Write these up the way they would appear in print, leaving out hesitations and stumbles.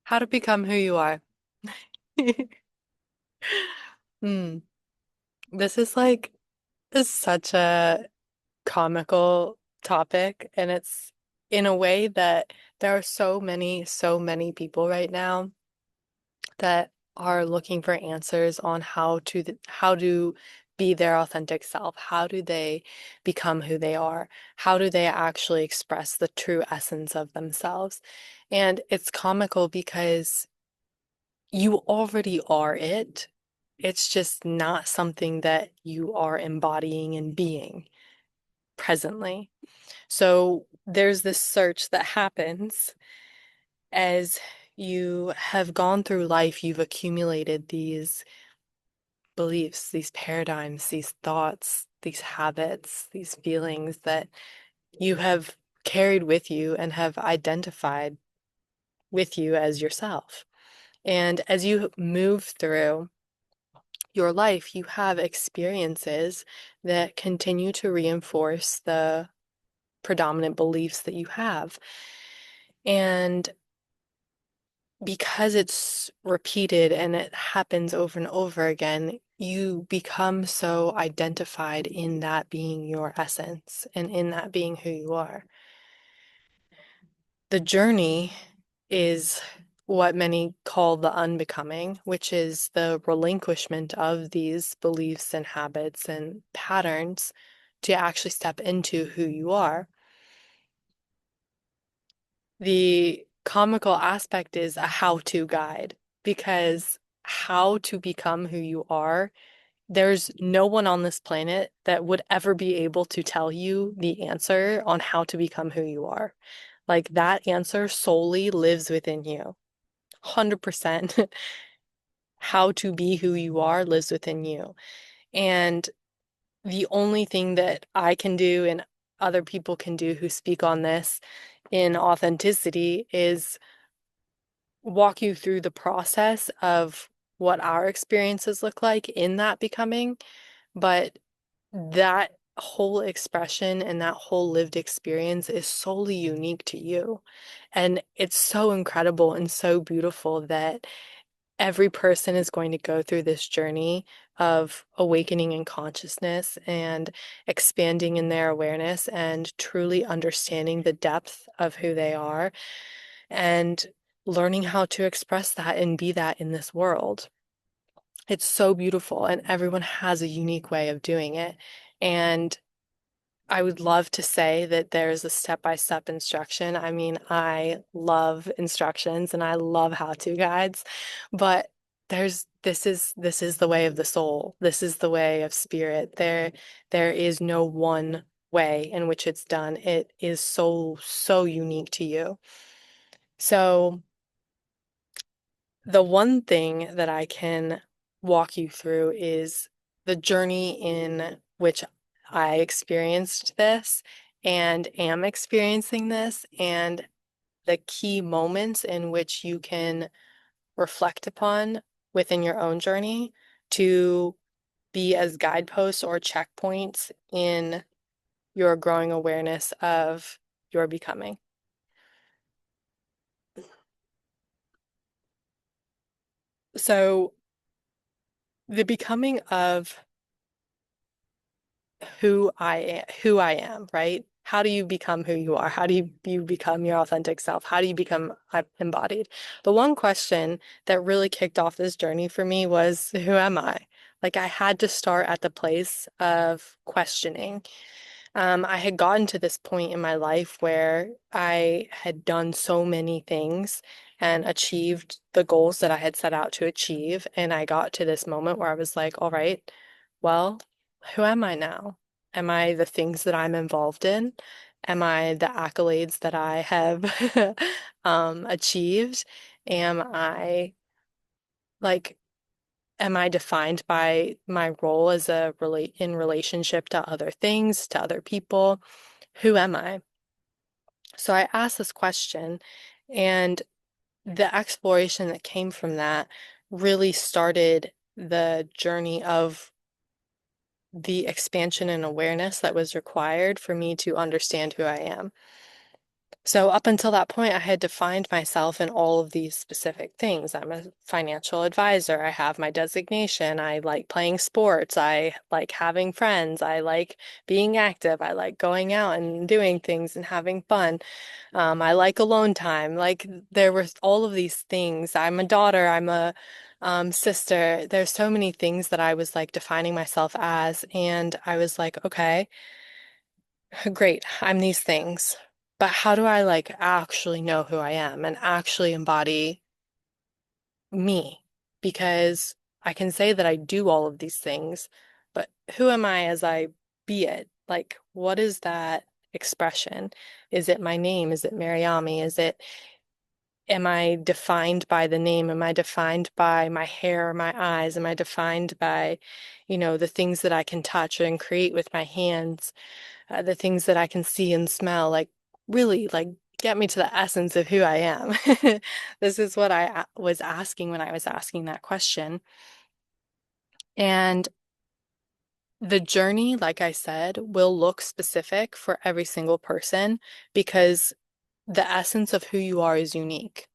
How to become who you are. Hmm. This is such a comical topic, and it's in a way that there are so many people right now that are looking for answers on how to be their authentic self. How do they become who they are? How do they actually express the true essence of themselves? And it's comical because you already are it. It's just not something that you are embodying and being presently. So there's this search that happens as you have gone through life, you've accumulated these beliefs, these paradigms, these thoughts, these habits, these feelings that you have carried with you and have identified with you as yourself. And as you move through your life, you have experiences that continue to reinforce the predominant beliefs that you have. And because it's repeated and it happens over and over again, you become so identified in that being your essence and in that being who you are. The journey is what many call the unbecoming, which is the relinquishment of these beliefs and habits and patterns to actually step into who you are. The comical aspect is a how-to guide because how to become who you are, there's no one on this planet that would ever be able to tell you the answer on how to become who you are. Like that answer solely lives within you. 100% how to be who you are lives within you. And the only thing that I can do and other people can do who speak on this in authenticity is walk you through the process of what our experiences look like in that becoming. But that whole expression and that whole lived experience is solely unique to you. And it's so incredible and so beautiful that every person is going to go through this journey of awakening in consciousness and expanding in their awareness and truly understanding the depth of who they are and learning how to express that and be that in this world. It's so beautiful, and everyone has a unique way of doing it. And I would love to say that there's a step-by-step instruction. I mean, I love instructions and I love how-to guides, but this is the way of the soul. This is the way of spirit. There is no one way in which it's done. It is so unique to you. So the one thing that I can walk you through is the journey in which I experienced this and am experiencing this, and the key moments in which you can reflect upon within your own journey to be as guideposts or checkpoints in your growing awareness of your becoming. So, the becoming of who I am, right? How do you become who you are? How do you become your authentic self? How do you become embodied? The one question that really kicked off this journey for me was, who am I? Like I had to start at the place of questioning. I had gotten to this point in my life where I had done so many things and achieved the goals that I had set out to achieve. And I got to this moment where I was like, all right, well, who am I now? Am I the things that I'm involved in? Am I the accolades that I have achieved? Am I like am I defined by my role as a relate in relationship to other things, to other people? Who am I? So I asked this question, and the exploration that came from that really started the journey of the expansion and awareness that was required for me to understand who I am. So up until that point, I had defined myself in all of these specific things. I'm a financial advisor. I have my designation. I like playing sports. I like having friends. I like being active. I like going out and doing things and having fun. I like alone time. Like there were all of these things. I'm a daughter. I'm a sister. There's so many things that I was like defining myself as. And I was like, okay. Great, I'm these things, but how do I like actually know who I am and actually embody me? Because I can say that I do all of these things, but who am I as I be it? Like, what is that expression? Is it my name? Is it Mariami? Am I defined by the name? Am I defined by my hair or my eyes? Am I defined by, the things that I can touch and create with my hands? The things that I can see and smell, like really like get me to the essence of who I am. This is what I was asking when I was asking that question. And the journey, like I said, will look specific for every single person because the essence of who you are is unique.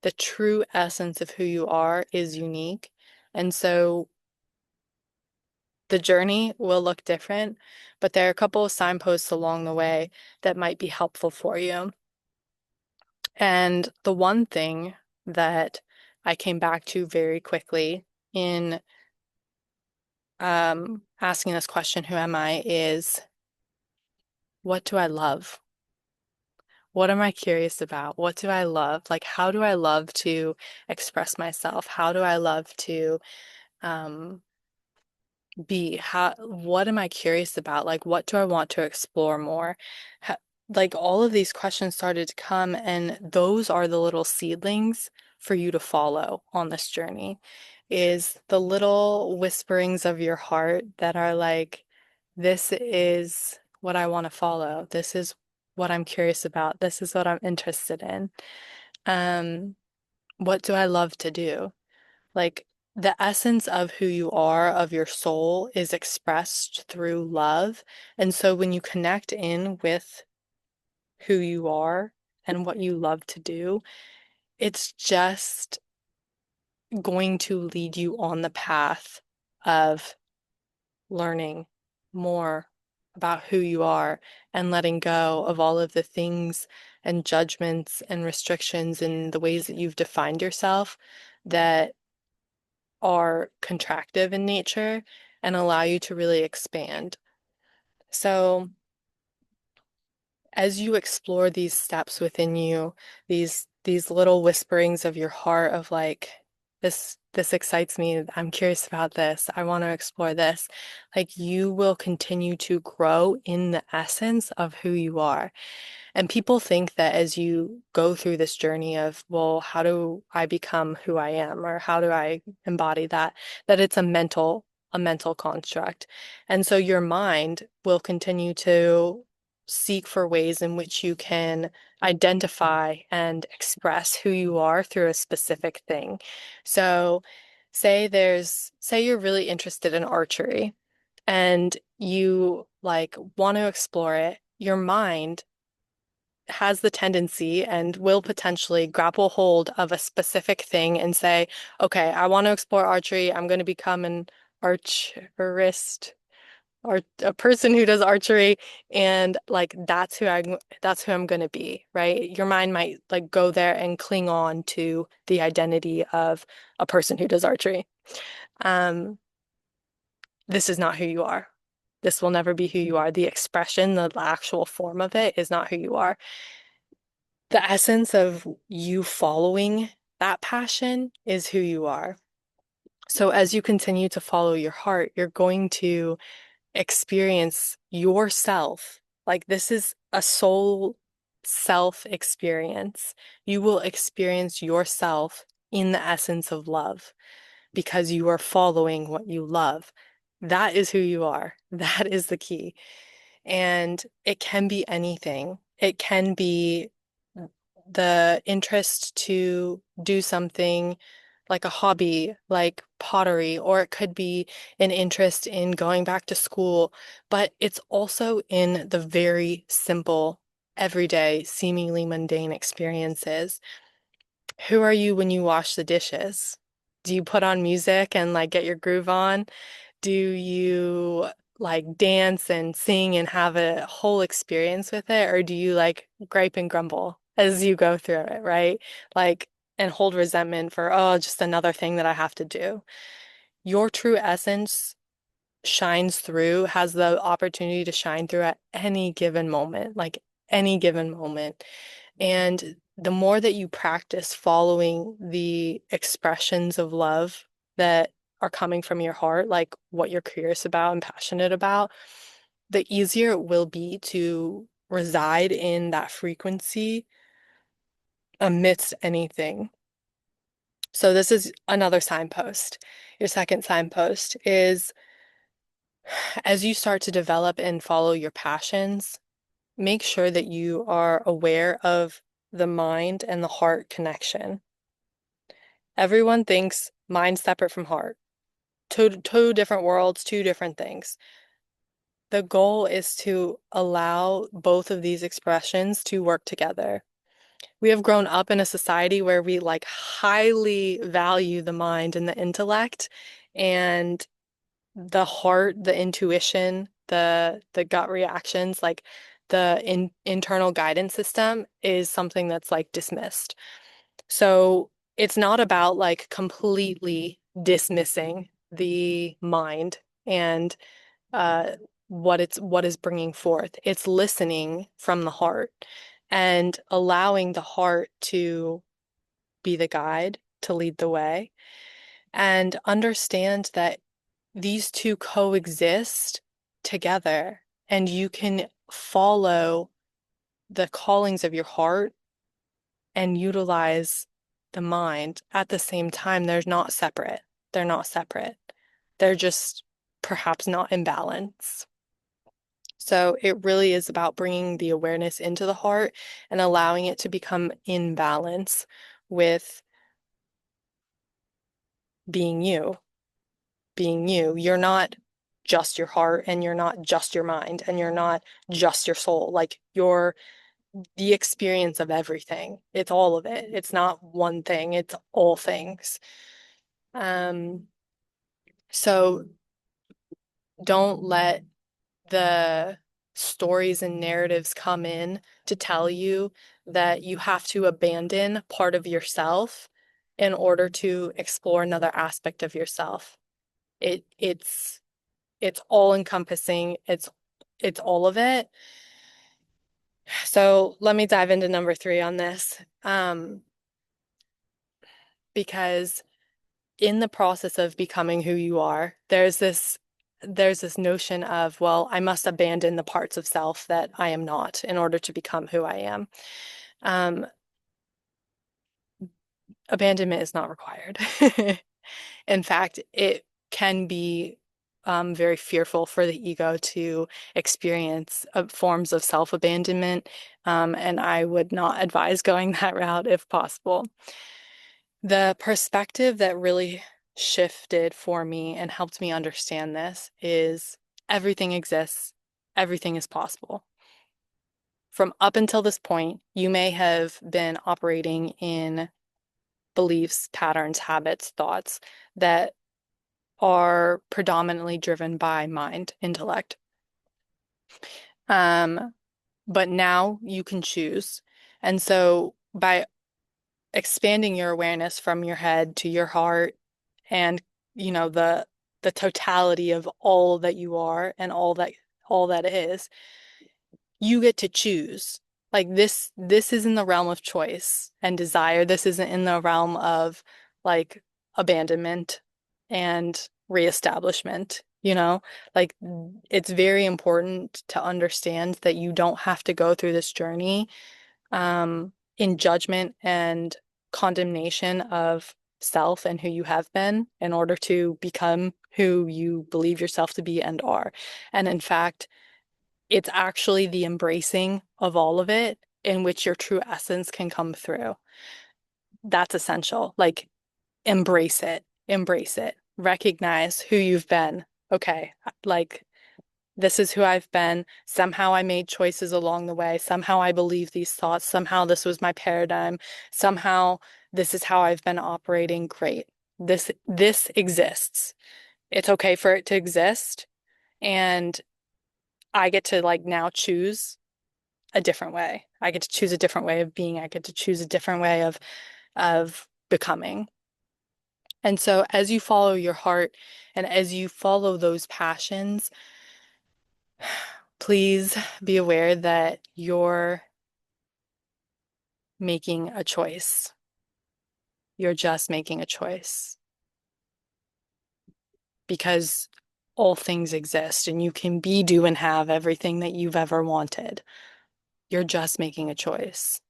The true essence of who you are is unique. And so the journey will look different, but there are a couple of signposts along the way that might be helpful for you. And the one thing that I came back to very quickly in asking this question, who am I, is what do I love? What am I curious about? What do I love? Like, how do I love to express myself? How do I love to um, what am I curious about? Like, what do I want to explore more? Ha like, all of these questions started to come, and those are the little seedlings for you to follow on this journey, is the little whisperings of your heart that are like, this is what I want to follow. This is what I'm curious about. This is what I'm interested in. Um, what do I love to do? Like the essence of who you are, of your soul, is expressed through love. And so when you connect in with who you are and what you love to do, it's just going to lead you on the path of learning more about who you are and letting go of all of the things and judgments and restrictions and the ways that you've defined yourself that are contractive in nature and allow you to really expand. So, as you explore these steps within you, these little whisperings of your heart of like, this excites me, I'm curious about this, I want to explore this, like you will continue to grow in the essence of who you are. And people think that as you go through this journey of, well, how do I become who I am or how do I embody that, that it's a mental construct. And so your mind will continue to seek for ways in which you can identify and express who you are through a specific thing. So say you're really interested in archery and you like want to explore it, your mind has the tendency and will potentially grapple hold of a specific thing and say, okay, I want to explore archery. I'm going to become an archerist or a person who does archery. And like, that's who I'm going to be, right? Your mind might like go there and cling on to the identity of a person who does archery. Um, this is not who you are. This will never be who you are. The expression, the actual form of it is not who you are. The essence of you following that passion is who you are. So as you continue to follow your heart, you're going to experience yourself. Like this is a soul self experience. You will experience yourself in the essence of love because you are following what you love. That is who you are. That is the key. And it can be anything. It can be the interest to do something like a hobby, like pottery, or it could be an interest in going back to school, but it's also in the very simple everyday, seemingly mundane experiences. Who are you when you wash the dishes? Do you put on music and like get your groove on? Do you like dance and sing and have a whole experience with it? Or do you like gripe and grumble as you go through it, right? Like, and hold resentment for, oh, just another thing that I have to do. Your true essence shines through, has the opportunity to shine through at any given moment, like any given moment. And the more that you practice following the expressions of love that are coming from your heart, like what you're curious about and passionate about, the easier it will be to reside in that frequency amidst anything. So, this is another signpost. Your second signpost is as you start to develop and follow your passions, make sure that you are aware of the mind and the heart connection. Everyone thinks mind separate from heart. Two different worlds, two different things. The goal is to allow both of these expressions to work together. We have grown up in a society where we like highly value the mind and the intellect, and the heart, the intuition, the gut reactions, like the internal guidance system is something that's like dismissed. So it's not about like completely dismissing the mind and uh, what is bringing forth. It's listening from the heart and allowing the heart to be the guide, to lead the way, and understand that these two coexist together, and you can follow the callings of your heart and utilize the mind at the same time. They're not separate. They're not separate. They're just perhaps not in balance. So it really is about bringing the awareness into the heart and allowing it to become in balance with being you, being you. You're not just your heart and you're not just your mind and you're not just your soul. Like you're the experience of everything. It's all of it. It's not one thing, it's all things. Um, so don't let the stories and narratives come in to tell you that you have to abandon part of yourself in order to explore another aspect of yourself. It's all encompassing. It's all of it. So let me dive into number three on this. Because in the process of becoming who you are, there's this notion of, well, I must abandon the parts of self that I am not in order to become who I am. Um, Abandonment is not required. In fact, it can be very fearful for the ego to experience forms of self-abandonment, and I would not advise going that route if possible. The perspective that really shifted for me and helped me understand this is everything exists, everything is possible. From up until this point, you may have been operating in beliefs, patterns, habits, thoughts that are predominantly driven by mind, intellect. Um, but now you can choose. And so by expanding your awareness from your head to your heart and the totality of all that you are and all that is, you get to choose. Like this is in the realm of choice and desire. This isn't in the realm of like abandonment and reestablishment, you know? Like it's very important to understand that you don't have to go through this journey in judgment and condemnation of self and who you have been in order to become who you believe yourself to be and are. And in fact, it's actually the embracing of all of it in which your true essence can come through. That's essential. Like, embrace it, recognize who you've been. Okay, like This is who I've been. Somehow I made choices along the way. Somehow I believe these thoughts. Somehow this was my paradigm. Somehow this is how I've been operating. Great. This exists. It's okay for it to exist. And I get to like now choose a different way. I get to choose a different way of being. I get to choose a different way of becoming. And so as you follow your heart and as you follow those passions, please be aware that you're making a choice. You're just making a choice because all things exist and you can be, do, and have everything that you've ever wanted. You're just making a choice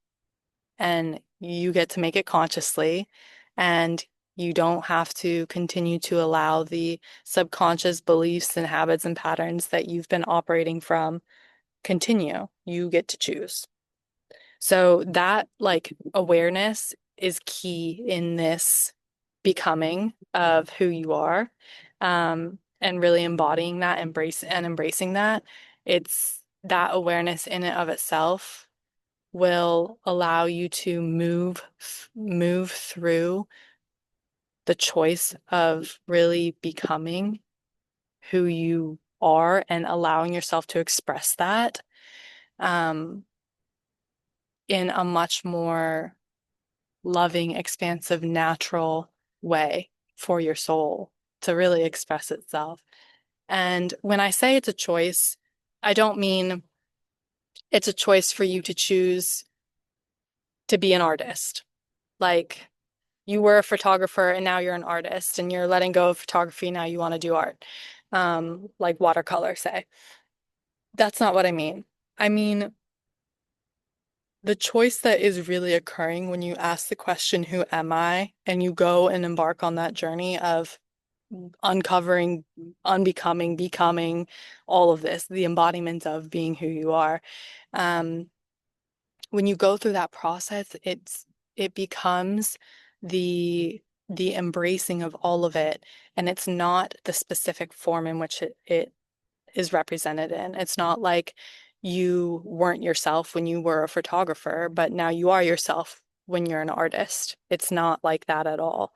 and you get to make it consciously, and you don't have to continue to allow the subconscious beliefs and habits and patterns that you've been operating from continue. You get to choose. So that like awareness is key in this becoming of who you are, and really embodying that, embracing that. It's that awareness in and of itself will allow you to move through the choice of really becoming who you are and allowing yourself to express that, um, in a much more loving, expansive, natural way for your soul to really express itself. And when I say it's a choice, I don't mean it's a choice for you to choose to be an artist. Like you were a photographer and now you're an artist and you're letting go of photography, now you want to do art. Like watercolor, say. That's not what I mean. I mean, the choice that is really occurring when you ask the question, who am I? And you go and embark on that journey of uncovering, unbecoming, becoming, all of this, the embodiment of being who you are. Um, when you go through that process, it becomes the embracing of all of it, and it's not the specific form in which it is represented in. It's not like you weren't yourself when you were a photographer, but now you are yourself when you're an artist. It's not like that at all.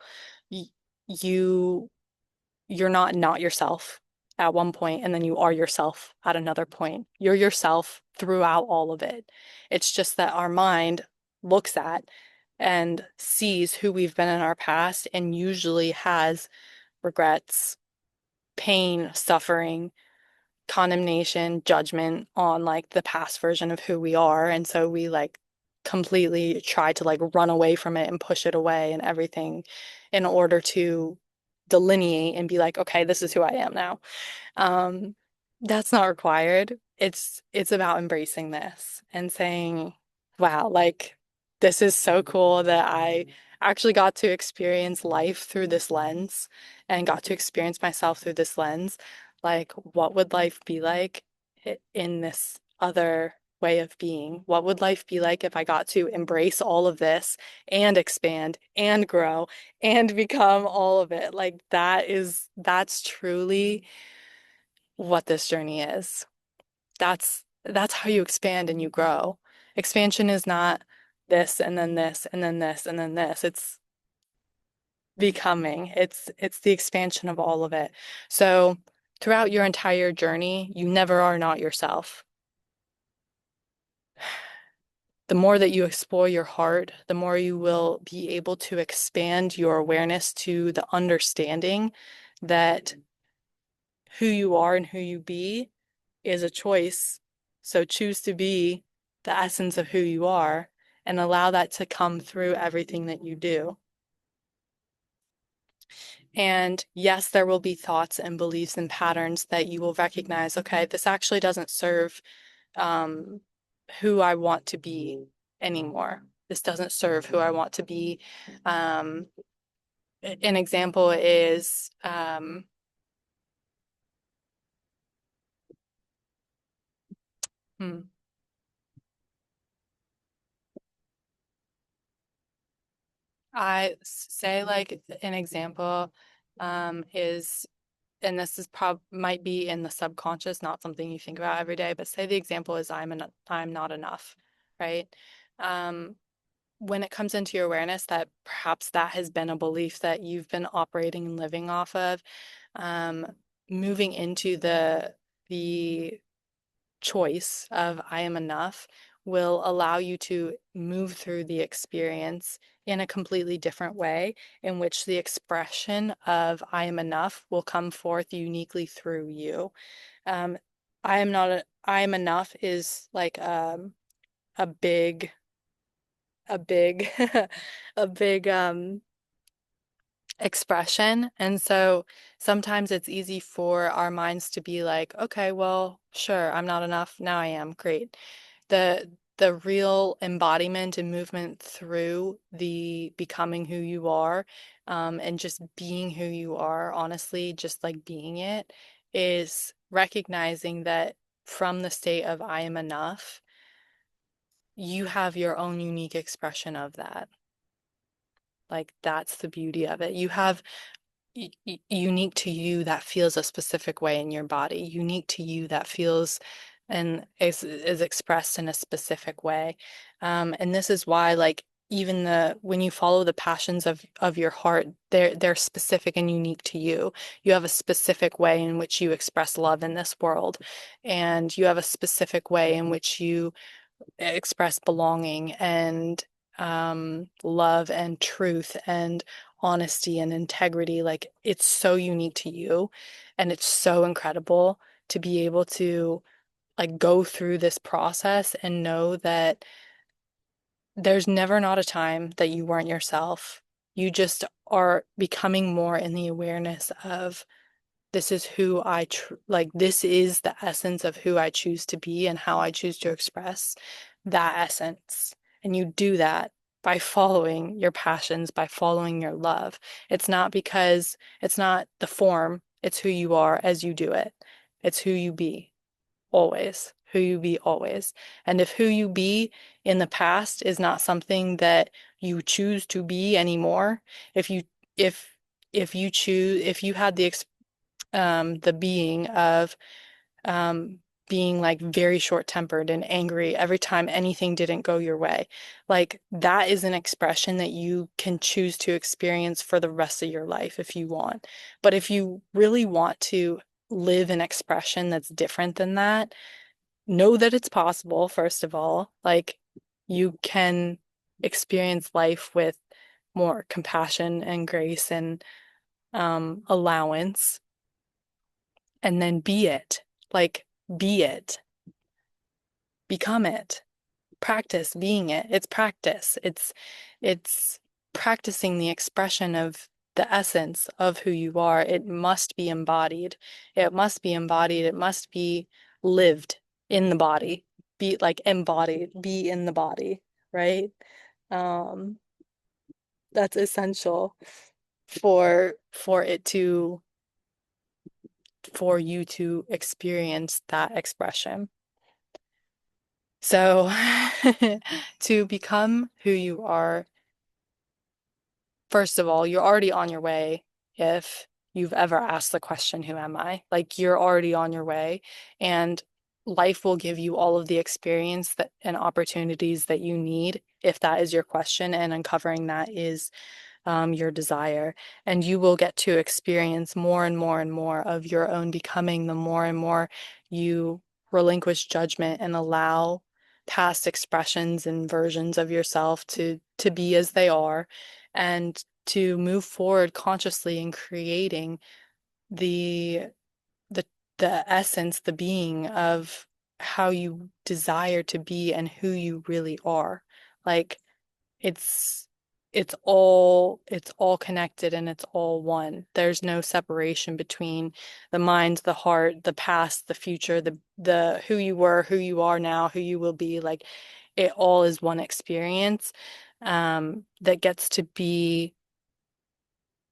Y- You you're not yourself at one point and then you are yourself at another point. You're yourself throughout all of it. It's just that our mind looks at and sees who we've been in our past and usually has regrets, pain, suffering, condemnation, judgment on like the past version of who we are. And so we like completely try to like run away from it and push it away and everything in order to delineate and be like, okay, this is who I am now. Um, that's not required. It's about embracing this and saying, wow, like this is so cool that I actually got to experience life through this lens and got to experience myself through this lens. Like, what would life be like in this other way of being? What would life be like if I got to embrace all of this and expand and grow and become all of it? Like, that's truly what this journey is. That's how you expand and you grow. Expansion is not this and then this and then this and then this. It's becoming. It's the expansion of all of it. So throughout your entire journey, you never are not yourself. The more that you explore your heart, the more you will be able to expand your awareness to the understanding that who you are and who you be is a choice. So choose to be the essence of who you are and allow that to come through everything that you do. And yes, there will be thoughts and beliefs and patterns that you will recognize, okay, this actually doesn't serve um, who I want to be anymore. This doesn't serve who I want to be. Um, an example is hmm, I say like an example is and this is might be in the subconscious, not something you think about every day, but say the example is I'm not enough, right? Um, when it comes into your awareness that perhaps that has been a belief that you've been operating and living off of, um, moving into the choice of I am enough will allow you to move through the experience in a completely different way, in which the expression of I am enough will come forth uniquely through you. Um, I am not I am enough is like a big a big expression. And so sometimes it's easy for our minds to be like, okay, well, sure, I'm not enough. Now I am. Great. The real embodiment and movement through the becoming who you are, and just being who you are, honestly, just like being it, is recognizing that from the state of I am enough, you have your own unique expression of that. Like that's the beauty of it. You have unique to you that feels a specific way in your body, unique to you that feels and is expressed in a specific way. And this is why, like, even the when you follow the passions of your heart, they're specific and unique to you. You have a specific way in which you express love in this world, and you have a specific way in which you express belonging and love and truth and honesty and integrity. Like it's so unique to you, and it's so incredible to be able to like go through this process and know that there's never not a time that you weren't yourself. You just are becoming more in the awareness of this is who like this is the essence of who I choose to be and how I choose to express that essence. And you do that by following your passions, by following your love. It's not because it's not the form, it's who you are as you do it. It's who you be always, who you be always. And if who you be in the past is not something that you choose to be anymore, if you if if you choose if you had the being of um, being like very short-tempered and angry every time anything didn't go your way. Like that is an expression that you can choose to experience for the rest of your life if you want. But if you really want to live an expression that's different than that, know that it's possible, first of all. Like you can experience life with more compassion and grace and allowance and then be it. Like, be it, become it, practice being it. It's practice. It's practicing the expression of the essence of who you are. It must be embodied. It must be embodied. It must be lived in the body. Be like embodied, be in the body, right? Um, that's essential for it to for you to experience that expression. So, to become who you are, first of all, you're already on your way if you've ever asked the question, who am I? Like, you're already on your way, and life will give you all of the experience that and opportunities that you need if that is your question, and uncovering that is your desire. And you will get to experience more and more and more of your own becoming the more and more you relinquish judgment and allow past expressions and versions of yourself to be as they are and to move forward consciously in creating the the the essence, the being of how you desire to be and who you really are. Like it's it's all connected and it's all one. There's no separation between the mind, the heart, the past, the future, the who you were, who you are now, who you will be. Like it all is one experience that gets to be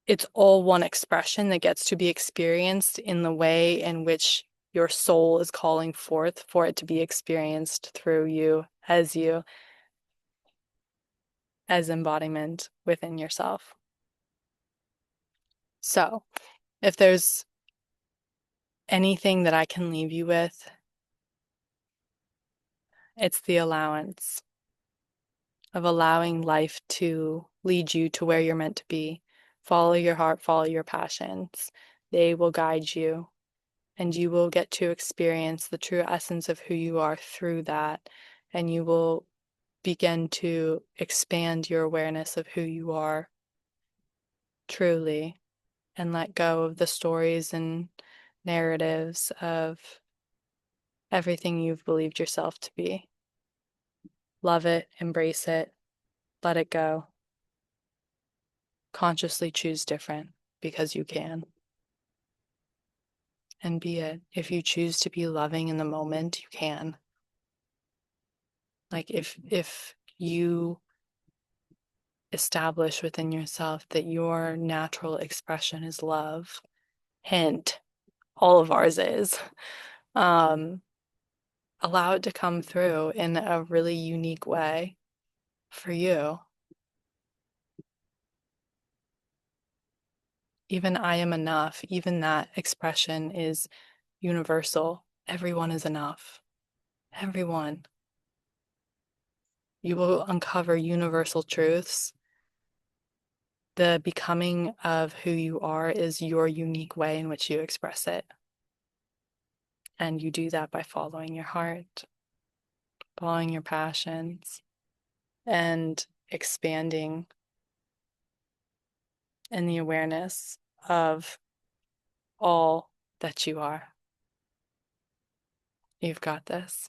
it's all one expression that gets to be experienced in the way in which your soul is calling forth for it to be experienced through you as embodiment within yourself. So, if there's anything that I can leave you with, it's the allowance of allowing life to lead you to where you're meant to be. Follow your heart, follow your passions. They will guide you, and you will get to experience the true essence of who you are through that. And you will begin to expand your awareness of who you are truly and let go of the stories and narratives of everything you've believed yourself to be. Love it, embrace it, let it go. Consciously choose different because you can. And be it. If you choose to be loving in the moment, you can. Like if you establish within yourself that your natural expression is love, hint, all of ours is, um, allow it to come through in a really unique way for you. Even I am enough, even that expression is universal. Everyone is enough. Everyone. You will uncover universal truths. The becoming of who you are is your unique way in which you express it. And you do that by following your heart, following your passions, and expanding in the awareness of all that you are. You've got this.